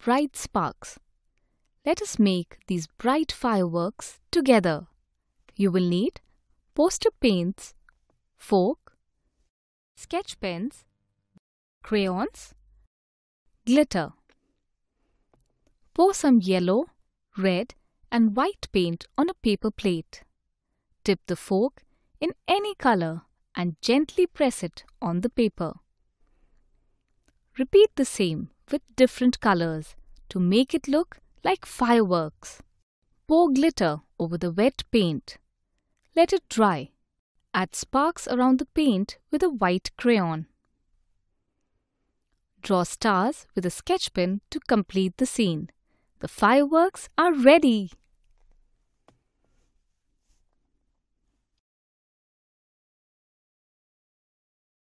bright sparks. Let us make these bright fireworks together. You will need poster paints, fork, sketch pens, crayons, glitter. Pour some yellow, red and white paint on a paper plate. Dip the fork in any color and gently press it on the paper. Repeat the same with different colors to make it look like fireworks. Pour glitter over the wet paint. Let it dry. Add sparks around the paint with a white crayon. Draw stars with a sketch pen to complete the scene. The fireworks are ready!